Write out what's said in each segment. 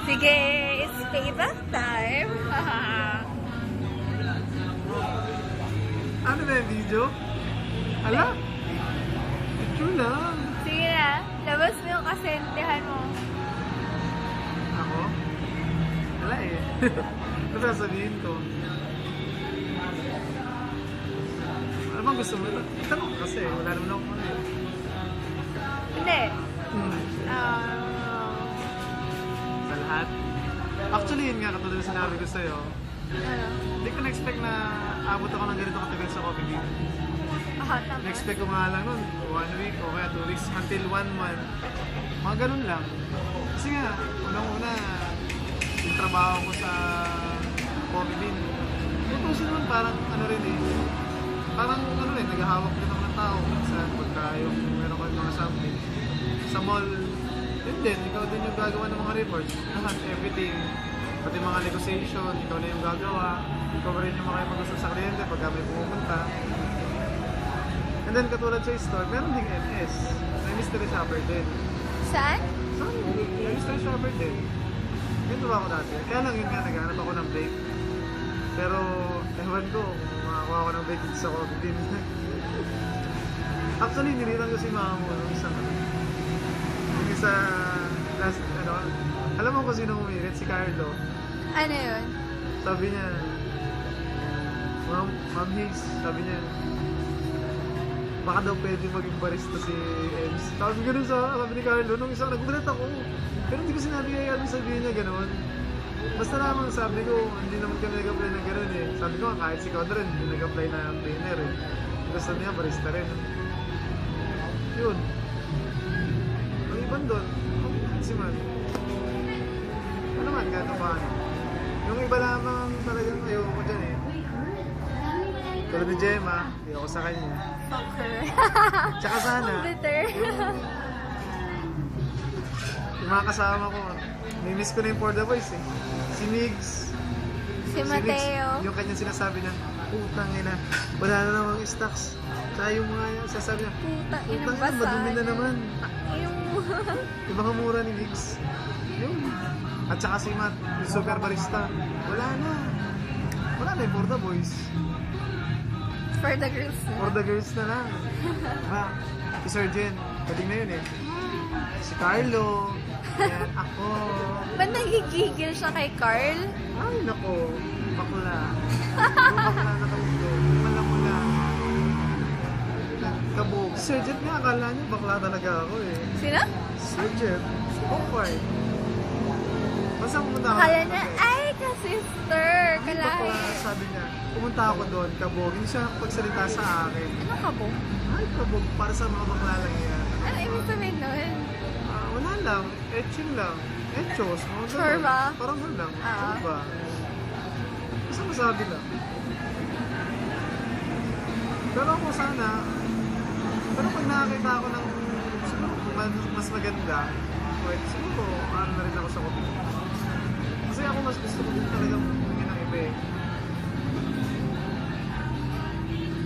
Sige, it's payback time. Ano na yung video? Ala? Picture lang. Sige na, labas mo yung kasentehan mo. Ako? Wala eh. Ano ba sabihin ko? Ano bang gusto mo? Tanong kasi, wala naman ako ano eh. Hindi. Sa lahat? Actually, yun nga, katulad na sinabi ko sa'yo, Ano? hindi ko na-expect na abot ako ng ganito katagal sa Coffee Bean. Tapos? Na-expect ko nga lang nun, 1 week o kaya 2 weeks, until 1 month. Mga ganun lang. Kasi nga, unang-una, yung trabaho ko sa Coffee Bean, tutusin naman parang ano rin eh, parang ano rin, naghahawak din ako ng tao. Minsan, pagka yung meron ko yung mga something. Sa mall, yun din, ikaw din yung gagawa ng mga reports. Lahat, everything. Pati mga negotiation, ikaw na yung gagawa. Ikaw rin yung makipag-usap sa kliyente pagka may pumupunta. And then, katulad sa store, meron ding MS. May mystery shopper din. Saan? Sorry, may mystery shopper din. Ganito ba ako dati? Kaya lang yun nga, naghanap ako ng break. Pero, ewan ko, kung makakuha ko ng break dito sa Coffee Bean. Actually, nilitan ko si mama mo nung isang yung isa, last, ano, alam mo kung sino umirit? Si Carlo. Ano yun? Sabi niya, Ma'am Hayes, sabi niya, baka daw pwede maging barista si Ems. Sabi ganun sabi ni Carlo, nung isang nagulat ako. Pero hindi ko sinabi kay Carlo, sabihin niya ganun. Basta lamang sabi ko, hindi naman kami nag-apply ng ganun eh. Sabi ko, kahit si Conrad, hindi nag-apply na trainer eh. Gusto niya, barista rin. Yun. Ang iban doon, si Man. Ano naman, gano'n ba? Yung iba lamang talagang ayoko ko dyan eh. Tulad ni Gemma, ayoko sa kanya. Fuck her. Tsaka sana, Ang bitter. yung mga kasama ko, nimiss ko na yung For the Boys eh. Si Migs. Si Mateo. Yung kanyang sinasabi niya, putang ina, wala na namang stocks. Tsaka yung mga sasabi niya, Puta, putang ina, inabasa. madumi na naman. Yung... Yung mga mura ni Migs. Yun. At saka si Matt, yung super barista. Wala na. Wala na yung For the Boys. For the girls na. For the girls na lang. Diba? Si Sir Jen, galing na yun eh. Si Carlo. Yan, ako. Ba't nagigigil siya kay Carl? Ay, nako. Bakla. Yung bakla na kamulo. Mula-mula. Kabog. Sir Jet nga, akala niya bakla talaga ako eh. Sino? Sir Jet. Awkward. Basta pumunta ako. Akala niya, ay, ka-sister. Bakla, Kalahin. sabi niya. Pumunta ako doon, kabog. Hindi siya pagsalita sa akin. Ano ka po? Ay, kabog. Para sa mga bakla lang yan. Ano ibig sabihin nun? Wala lang. Etching lang. Etchos. Mga ganun. Sure ba? Parang ganun lang. Ah. Sure ba? Basta masabi lang. Pero ako sana, pero pag nakakita ako ng siguro mas maganda, wait, siguro ano na rin ako sa Coffee Bean. Kasi ako mas gusto ko din talagang bumili ng iba eh.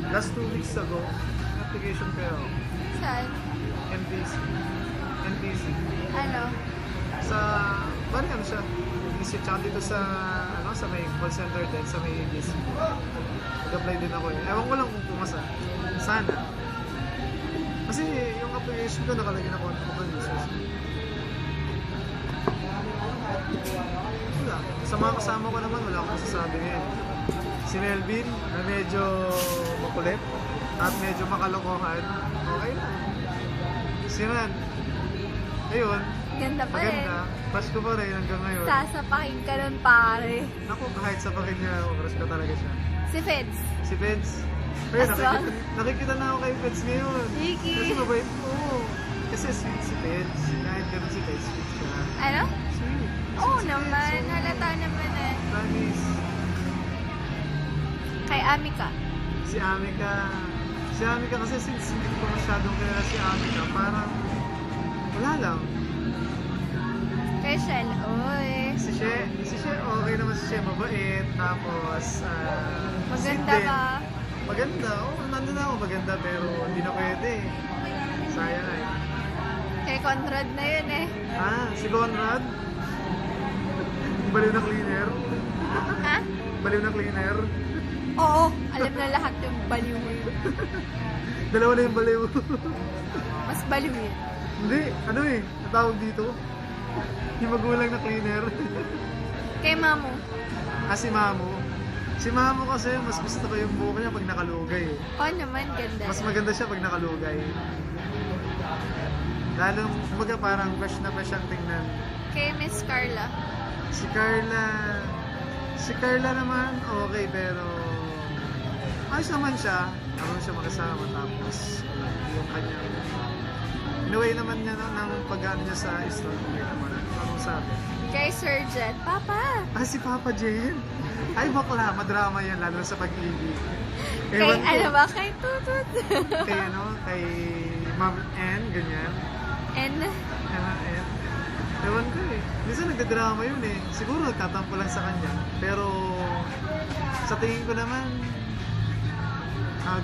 Last 2 weeks ago, application kayo. Saan? NPC. NPC. Ano? Sa, bali ano siya? NPC, tsaka dito sa, ano, sa may call center din, sa may NPC. Nag-apply din ako eh. Ewan ko lang kung pumasa. Sana. Kasi yung application ko nakalagay na contact ko users. Wala. Sa mga kasama ko naman, wala akong masasabi ngayon. Si Melvin, na medyo makulit at medyo makalokohan, okay lang. Si Ran, ayun, Ganda pa rin. maganda. Bash ko pa rin hanggang ngayon. Sasapakin ka nun, pare. Naku, kahit sa pakin niya, crush ko talaga siya. Si Feds. Si Peds. Ayun, As well? nakikita na ako kay Peds ngayon. Vicky. Kasi mabait po. Kasi sweet si Peds. Kahit ganun si Peds, sweet siya. Ano? Sweet. Oo Sweet si naman. Peds, oh. Halata naman eh. Promise. Kay Amika. Si Amika. Si Amika kasi since hindi ko masyadong kilala si Amika, parang wala lang. Kay Shell. Oy. Si She, okay naman si She, mabait. Tapos, Maganda sweet din. ka. Maganda, nandun ako maganda pero hindi na pwede. Sayang eh. Kay Conrad na yun eh. Ah, si Conrad? Baliw na cleaner? Ha? Baliw na cleaner? Oo, alam na lahat yung baliw yun. Dalawa na yung baliw. Mas baliw yun. Hindi, ano eh, ang tawag dito? Yung magulang na cleaner. Kay Mamo. Ah, si Mamo. Si Mamo kasi, mas gusto ko yung buhok niya pag nakalugay eh. Oo naman, ganda. Mas maganda siya pag nakalugay. Lalong, kumbaga parang fresh na fresh ang tingnan. Kay Miss Carla. Si Carla... Si Carla naman, okay, pero... Ayos naman siya. Ako siya makasama, tapos... Yung kanyang... In a way naman niya ng pag-ano niya sa store. Okay naman. Anong sabi? Kay Sir Jet. Papa! Ah, si Papa Jen? Ay, bakla. Madrama yan, lalo sa pag-ibig. Kay, Ewan ko. ano ba? Kay Tutut. Kay ano? Kay Ma'am N, ganyan. And, N. Ewan ko eh. Minsan nagdadrama yun eh. Siguro nagtatampo lang sa kanya. Pero sa tingin ko naman,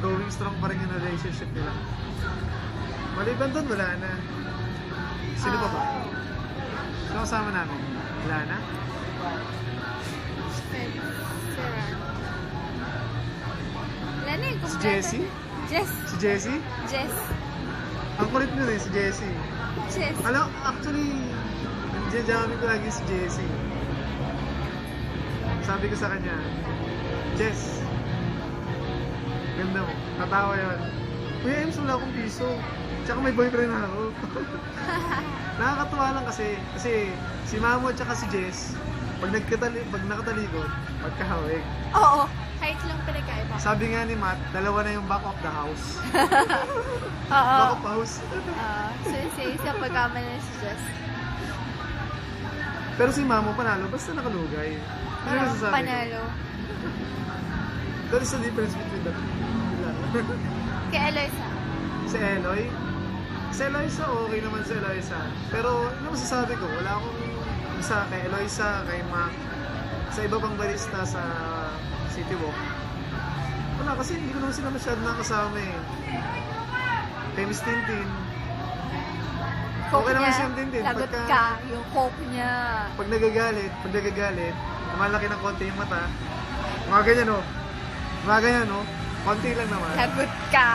going strong pa rin yung relationship nila. Maliban doon, wala na. Sino pa ba? Sino kasama namin? Wala na? Sarah. Wala na yung Si kumpleto. Jessie? Jess. Si Jessie? Jess. Ang kulit nun eh, si Jessie. Jess. Alam, actually, nandiyan ko lagi si Jessie. Sabi ko sa kanya, Jess, ganda mo. Tatawa yun. Kuya Ems, wala akong piso. Tsaka may boyfriend na ako. Nakakatuwa lang kasi si Mamo at tsaka si Jess, pag nakatalikod, magkahawig. Oo. Height lang pinagkaiba. Sabi nga ni Matt, dalawa na yung back of the house. Oo. Back of the house. So, isa pagkama na si Jess. Pero si Mamo panalo, basta nakalugay. Ano yung masasabi ko? Panalo. That is the difference between the two. Kay Eloisa. Si Eloy? Si Eloisa, okay naman si Eloisa. Pero ano masasabi ko? Wala akong isa kay Eloisa, kay Mac, sa iba pang barista sa City Walk. Wala kasi hindi ko naman sila masyado nakasama eh. Kay Miss Tintin. Okay naman si Tintin. Lagot ka. Yung coke niya. Pag nagagalit, lumalaki ng konti yung mata. Mga ganyan o. Mga ganyan o. Konti lang naman. Lagot ka.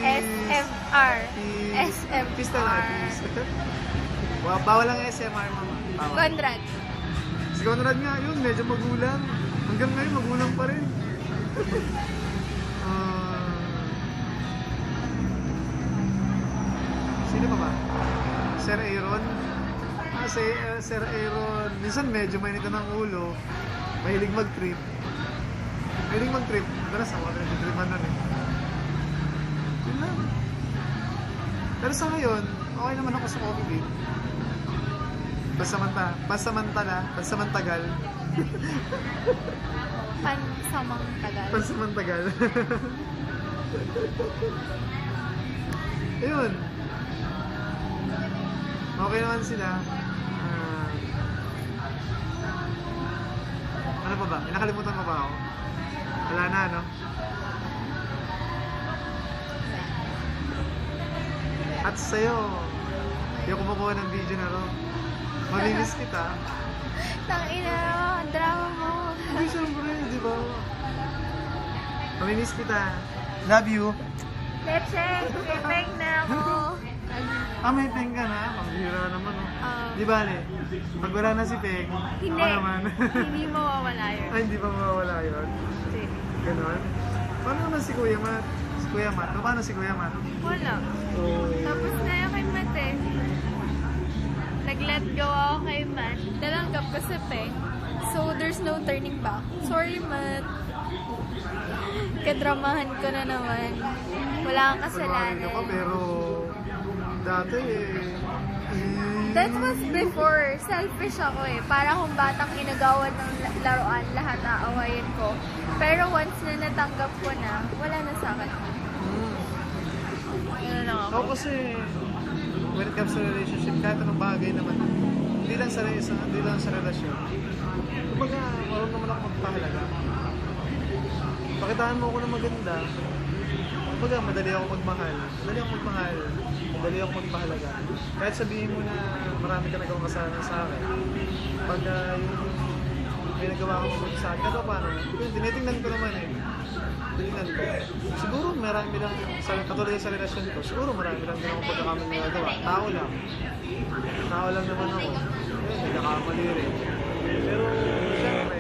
Peace. SMR. Peace. SMR. Peace talaga, peace. Bawal lang SMR, mama. Bawal. Conrad. Si Conrad nga yun, medyo magulang. Hanggang ngayon, magulang pa rin. Sino pa ba? Sir Aaron? Sir Aaron. Minsan medyo mainit ng ulo. Mahilig mag-trip. Dalas ako rin tripan nun eh. Yun lang. Pero sa ngayon, okay naman ako sa Coffee Bean. Pansamantagal. Pansamang tagal. Pansamantagal. Ayun. Okay naman sila. Ano pa ba? May nakalimutan pa ba ako? Wala na, no? At sa'yo, hindi ako kumukuha ng video na to. Mamimiss kita. Tangina, ang drama mo. Hindi, syempre, di ba? Mamimiss kita. Love you. Leche, ipeng na ako. May Peng ka na. Pambihira naman, oh. Ah. Di bale, pag wala na si Peng, Hindi. ako naman. Hindi mawawala yun. Ay, hindi pa mawawala yun. Hindi. Ganon. Paano naman si Kuya Matt? Si Kuya Matt? Paano si Kuya Matt? Wala. Oh. Tapos na yung kay Matt eh. Nag-let go ako kay Matt. Talanggap ko sa Peng. So, there's no turning back. Sorry, Matt. Kadramahan ko na naman. Wala kang kasalanan. Ako, pero dati That was before. Selfish ako eh. Para kung batang inagawan ng laruan, lahat aawayin ko. Pero once na natanggap ko na, wala na sa akin. Ano lang ako. Ako kasi, when it comes to relationship, kahit anong bagay naman, hindi lang sa relasyon. Kumbaga, marunong naman ako magpahalaga. Pakitaan mo ako na maganda. Kumbaga, madali ako magmahal. madali ako magpahalaga. Kahit sabihin mo na marami ka nagawang kasalanan sa akin, pag yung may nagawa akong mabuti sa akin, paano? Tinitingnan ko naman eh. Tingnan ko. Siguro marami lang, katulad sa relasyon ko, siguro marami lang din akong pagkakamali na nagawa. Tao lang. Tao lang naman ako. May nakakamali rin. Pero, syempre,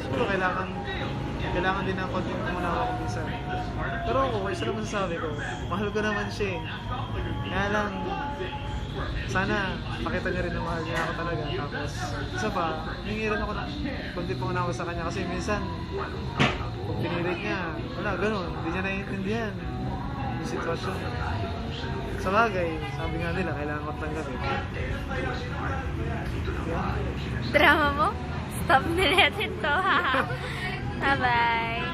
siguro kailangan din ng konting umunawa ko minsan. Pero ako, isa naman sasabi ko, mahal ko naman siya eh. Kaya lang, sana makita niya rin na mahal niya ako talaga. Tapos, isa pa, hingiran ako na konting pangunawa sa kanya kasi minsan, kung pinilit niya, wala, ganun, hindi niya naiintindihan yung sitwasyon. Sa bagay, sabi nga nila, kailangan ko tanggapin. Drama mo? Stop na natin to, ha? Bye-bye.